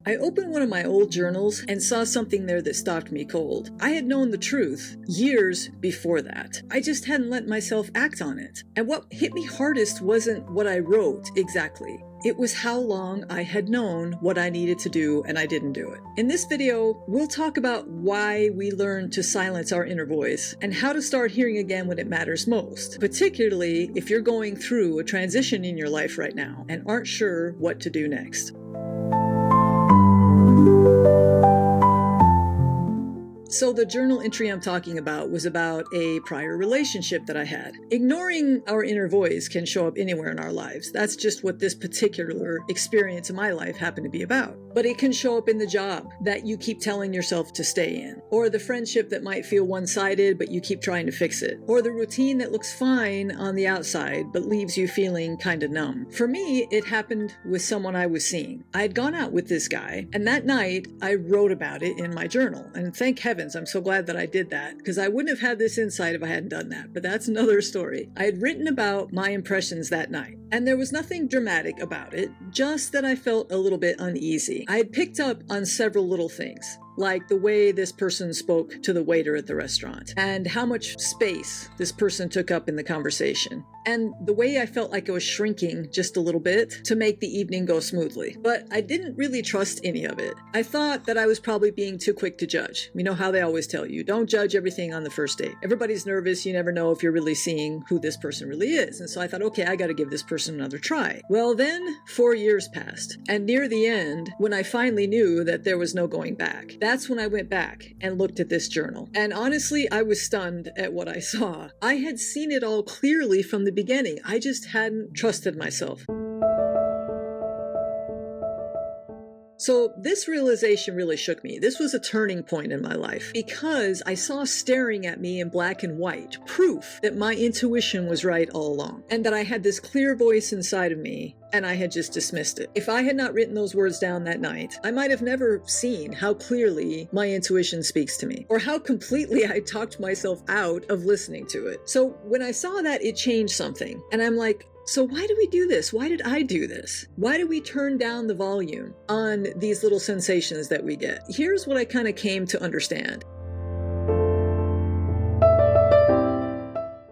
I opened one of my old journals and saw something there that stopped me cold. I had known the truth years before that. I just hadn't let myself act on it. And what hit me hardest wasn't what I wrote exactly. It was how long I had known what I needed to do and I didn't do it. In this video, we'll talk about why we learn to silence our inner voice and how to start hearing again when it matters most, particularly if you're going through a transition in your life right now and aren't sure what to do next. So the journal entry I'm talking about was about a prior relationship that I had. Ignoring our inner voice can show up anywhere in our lives. That's just what this particular experience in my life happened to be about. But it can show up in the job that you keep telling yourself to stay in, or the friendship that might feel one-sided but you keep trying to fix it, or the routine that looks fine on the outside but leaves you feeling kind of numb. For me, it happened with someone I was seeing. I had gone out with this guy, and that night I wrote about it in my journal, and thank heavens I'm so glad that I did that, because I wouldn't have had this insight if I hadn't done that, but that's another story. I had written about my impressions that night, and there was nothing dramatic about it, just that I felt a little bit uneasy. I had picked up on several little things, like the way this person spoke to the waiter at the restaurant, and how much space this person took up in the conversation, and the way I felt like I was shrinking just a little bit to make the evening go smoothly. But I didn't really trust any of it. I thought that I was probably being too quick to judge. You know how they always tell you, don't judge everything on the first date. Everybody's nervous, you never know if you're really seeing who this person really is. And so I thought, okay, I gotta give this person another try. Well then, 4 years passed, and near the end, when I finally knew that there was no going back, that's when I went back and looked at this journal. And honestly, I was stunned at what I saw. I had seen it all clearly from the beginning. I just hadn't trusted myself. So this realization really shook me. This was a turning point in my life because I saw staring at me in black and white proof that my intuition was right all along and that I had this clear voice inside of me and I had just dismissed it. If I had not written those words down that night, I might have never seen how clearly my intuition speaks to me or how completely I talked myself out of listening to it. So when I saw that, it changed something. And I'm like, so why do we do this? Why did I do this? Why do we turn down the volume on these little sensations that we get? Here's what I kind of came to understand.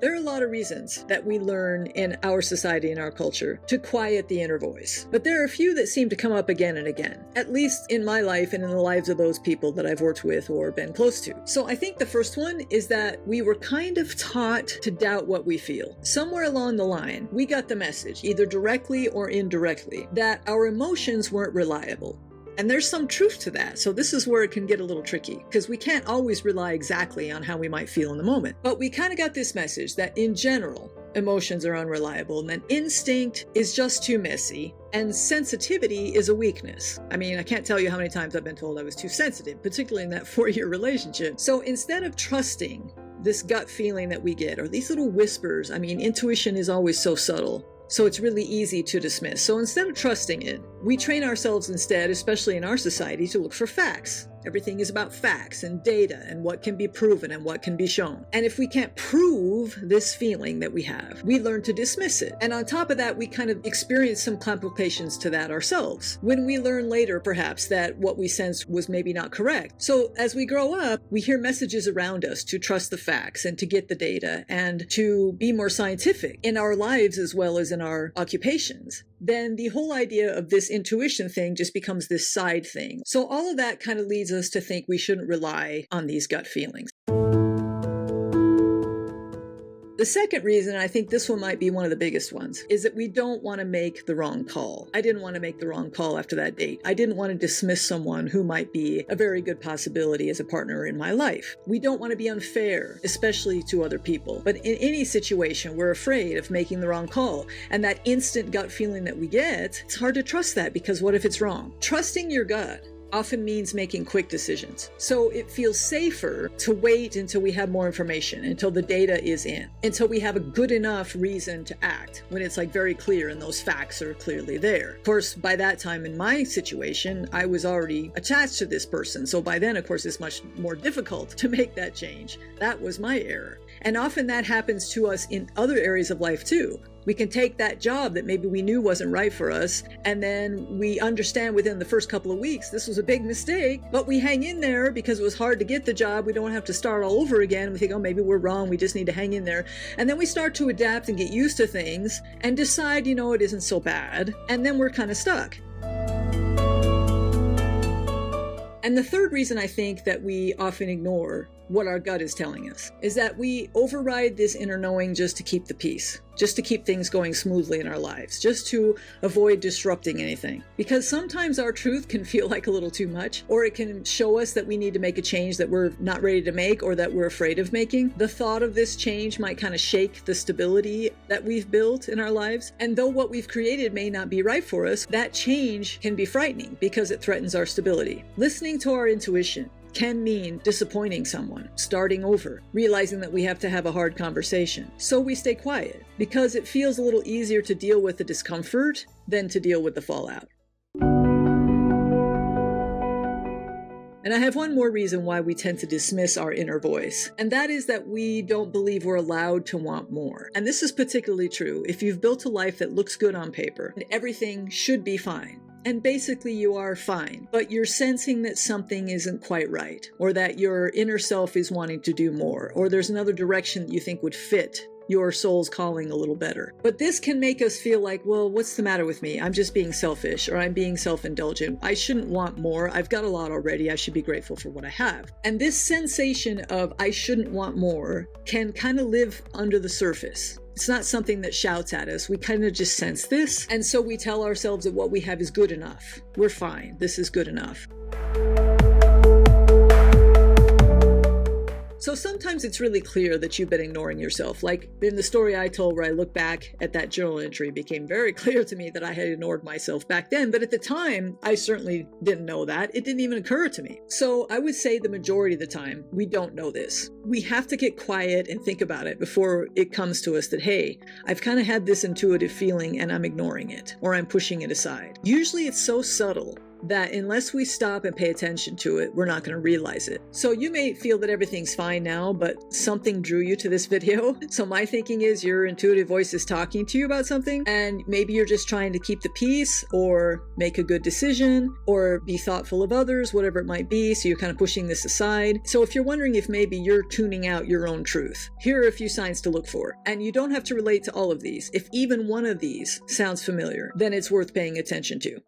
There are a lot of reasons that we learn in our society and our culture to quiet the inner voice, but there are a few that seem to come up again and again, at least in my life and in the lives of those people that I've worked with or been close to. So I think the first one is that we were kind of taught to doubt what we feel. Somewhere along the line, we got the message, either directly or indirectly, that our emotions weren't reliable. And there's some truth to that. So this is where it can get a little tricky because we can't always rely exactly on how we might feel in the moment. But we kind of got this message that in general, emotions are unreliable and that instinct is just too messy and sensitivity is a weakness. I mean, I can't tell you how many times I've been told I was too sensitive, particularly in that 4-year relationship. So instead of trusting this gut feeling that we get or these little whispers, I mean, intuition is always so subtle. So it's really easy to dismiss. So instead of trusting it, we train ourselves instead, especially in our society, to look for facts. Everything is about facts and data and what can be proven and what can be shown. And if we can't prove this feeling that we have, we learn to dismiss it. And on top of that, we kind of experience some complications to that ourselves when we learn later, perhaps, that what we sensed was maybe not correct. So as we grow up, we hear messages around us to trust the facts and to get the data and to be more scientific in our lives as well as in our occupations. Then the whole idea of this intuition thing just becomes this side thing. So all of that kind of leads us to think we shouldn't rely on these gut feelings. The second reason, and I think this one might be one of the biggest ones, is that we don't want to make the wrong call. I didn't want to make the wrong call after that date. I didn't want to dismiss someone who might be a very good possibility as a partner in my life. We don't want to be unfair, especially to other people. But in any situation, we're afraid of making the wrong call. And that instant gut feeling that we get, it's hard to trust that because what if it's wrong? Trusting your gut often means making quick decisions. So it feels safer to wait until we have more information, until the data is in, until we have a good enough reason to act when it's like very clear and those facts are clearly there. Of course, by that time in my situation, I was already attached to this person. So by then, of course, it's much more difficult to make that change. That was my error. And often that happens to us in other areas of life too. We can take that job that maybe we knew wasn't right for us, and then we understand within the first couple of weeks this was a big mistake, but we hang in there because it was hard to get the job. We don't have to start all over again. We think, oh, maybe we're wrong. We just need to hang in there. And then we start to adapt and get used to things and decide, it isn't so bad. And then we're kind of stuck. And the third reason I think that we often ignore what our gut is telling us is that we override this inner knowing just to keep the peace, just to keep things going smoothly in our lives, just to avoid disrupting anything. Because sometimes our truth can feel like a little too much, or it can show us that we need to make a change that we're not ready to make or that we're afraid of making. The thought of this change might kind of shake the stability that we've built in our lives. And though what we've created may not be right for us, that change can be frightening because it threatens our stability. Listening to our intuition can mean disappointing someone, starting over, realizing that we have to have a hard conversation. So we stay quiet because it feels a little easier to deal with the discomfort than to deal with the fallout. And I have one more reason why we tend to dismiss our inner voice, and that is that we don't believe we're allowed to want more. And this is particularly true if you've built a life that looks good on paper and everything should be fine. And basically you are fine, but you're sensing that something isn't quite right, or that your inner self is wanting to do more, or there's another direction that you think would fit your soul's calling a little better. But this can make us feel like, well, what's the matter with me? I'm just being selfish, or I'm being self-indulgent. I shouldn't want more. I've got a lot already. I should be grateful for what I have. And this sensation of I shouldn't want more can kind of live under the surface. It's not something that shouts at us. We kind of just sense this. And so we tell ourselves that what we have is good enough. We're fine. This is good enough. So sometimes it's really clear that you've been ignoring yourself. Like in the story I told where I look back at that journal entry, it became very clear to me that I had ignored myself back then. But at the time, I certainly didn't know that. It didn't even occur to me. So I would say the majority of the time, we don't know this. We have to get quiet and think about it before it comes to us that, hey, I've kind of had this intuitive feeling and I'm ignoring it, or I'm pushing it aside. Usually it's so subtle that unless we stop and pay attention to it, we're not going to realize it. So you may feel that everything's fine now, but something drew you to this video. So my thinking is your intuitive voice is talking to you about something, and maybe you're just trying to keep the peace or make a good decision or be thoughtful of others, whatever it might be. So you're kind of pushing this aside. So if you're wondering if maybe you're tuning out your own truth, here are a few signs to look for. And you don't have to relate to all of these. If even one of these sounds familiar, then it's worth paying attention to.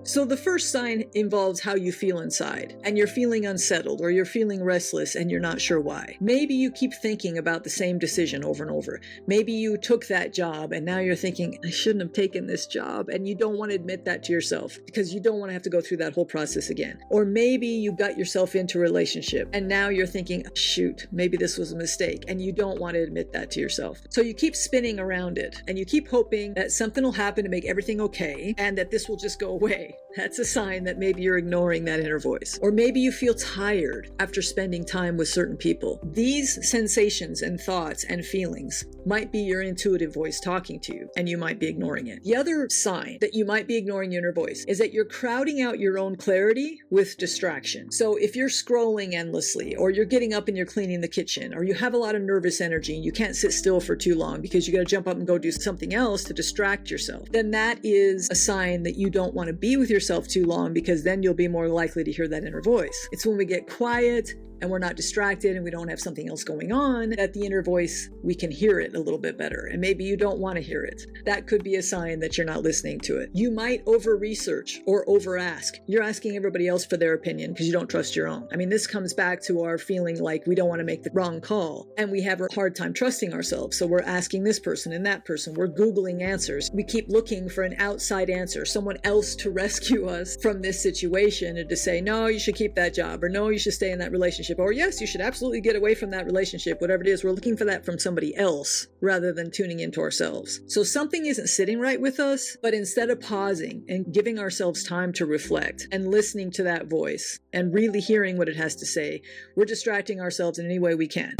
So the first sign involves how you feel inside, and you're feeling unsettled or you're feeling restless and you're not sure why. Maybe you keep thinking about the same decision over and over. Maybe you took that job and now you're thinking, I shouldn't have taken this job, and you don't want to admit that to yourself because you don't want to have to go through that whole process again. Or maybe you got yourself into a relationship and now you're thinking, shoot, maybe this was a mistake, and you don't want to admit that to yourself. So you keep spinning around it and you keep hoping that something will happen to make everything okay and that this will just go away. That's a sign that maybe you're ignoring that inner voice. Or maybe you feel tired after spending time with certain people. These sensations and thoughts and feelings might be your intuitive voice talking to you, and you might be ignoring it. The other sign that you might be ignoring your inner voice is that you're crowding out your own clarity with distraction. So if you're scrolling endlessly, or you're getting up and you're cleaning the kitchen, or you have a lot of nervous energy and you can't sit still for too long because you got to jump up and go do something else to distract yourself, then that is a sign that you don't want to be with yourself too long, because then you'll be more likely to hear that inner voice. It's when we get quiet and we're not distracted and we don't have something else going on that the inner voice, we can hear it a little bit better. And maybe you don't want to hear it. That could be a sign that you're not listening to it. You might over-research or over-ask. You're asking everybody else for their opinion because you don't trust your own. I mean, this comes back to our feeling like we don't want to make the wrong call, and we have a hard time trusting ourselves. So we're asking this person and that person. We're Googling answers. We keep looking for an outside answer, someone else to rescue us from this situation and to say, no, you should keep that job, or no, you should stay in that relationship, or yes, you should absolutely get away from that relationship, whatever it is. We're looking for that from somebody else rather than tuning into ourselves. So something isn't sitting right with us, but instead of pausing and giving ourselves time to reflect and listening to that voice and really hearing what it has to say, we're distracting ourselves in any way we can.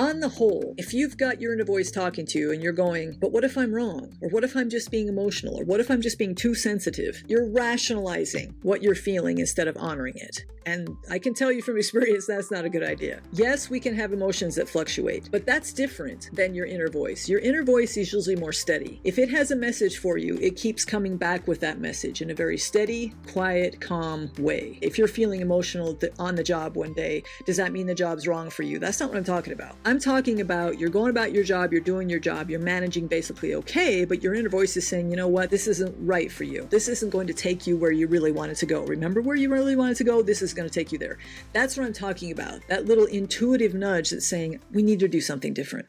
On the whole, if you've got your inner voice talking to you and you're going, but what if I'm wrong? Or what if I'm just being emotional? Or what if I'm just being too sensitive? You're rationalizing what you're feeling instead of honoring it. And I can tell you from experience, that's not a good idea. Yes, we can have emotions that fluctuate, but that's different than your inner voice. Your inner voice is usually more steady. If it has a message for you, it keeps coming back with that message in a very steady, quiet, calm way. If you're feeling emotional on the job one day, does that mean the job's wrong for you? That's not what I'm talking about. I'm talking about you're going about your job, you're doing your job, you're managing basically okay, but your inner voice is saying, you know what, this isn't right for you. This isn't going to take you where you really wanted to go. Remember where you really wanted to go? This is going to take you there. That's what I'm talking about. That little intuitive nudge that's saying, we need to do something different.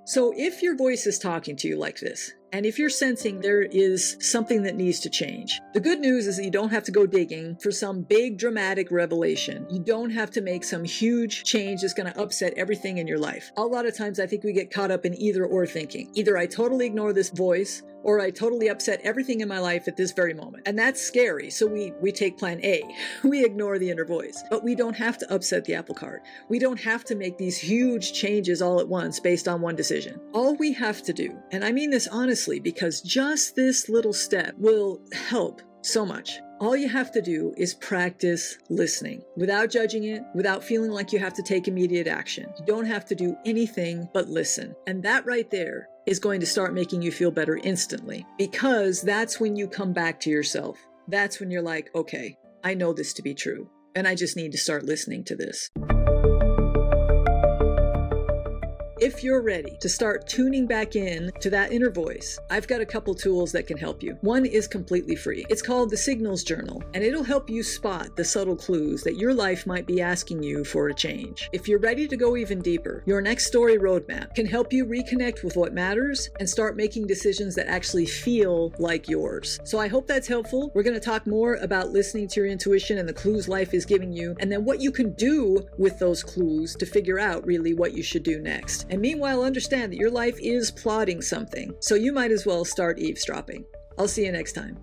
So if your voice is talking to you like this, and if you're sensing there is something that needs to change, the good news is that you don't have to go digging for some big dramatic revelation. You don't have to make some huge change that's going to upset everything in your life. A lot of times I think we get caught up in either or thinking. Either I totally ignore this voice, or I totally upset everything in my life at this very moment. And that's scary. So we take plan A. We ignore the inner voice. But we don't have to upset the apple cart. We don't have to make these huge changes all at once based on one decision. All we have to do, and I mean this honestly, because just this little step will help so much. All you have to do is practice listening without judging it, without feeling like you have to take immediate action. You don't have to do anything but listen. And that right there is going to start making you feel better instantly, because that's when you come back to yourself. That's when you're like, okay, I know this to be true, and I just need to start listening to this. If you're ready to start tuning back in to that inner voice, I've got a couple tools that can help you. One is completely free. It's called the Signals Journal, and it'll help you spot the subtle clues that your life might be asking you for a change. If you're ready to go even deeper, your next story roadmap can help you reconnect with what matters and start making decisions that actually feel like yours. So I hope that's helpful. We're going to talk more about listening to your intuition and the clues life is giving you, and then what you can do with those clues to figure out really what you should do next. And meanwhile, understand that your life is plotting something, so you might as well start eavesdropping. I'll see you next time.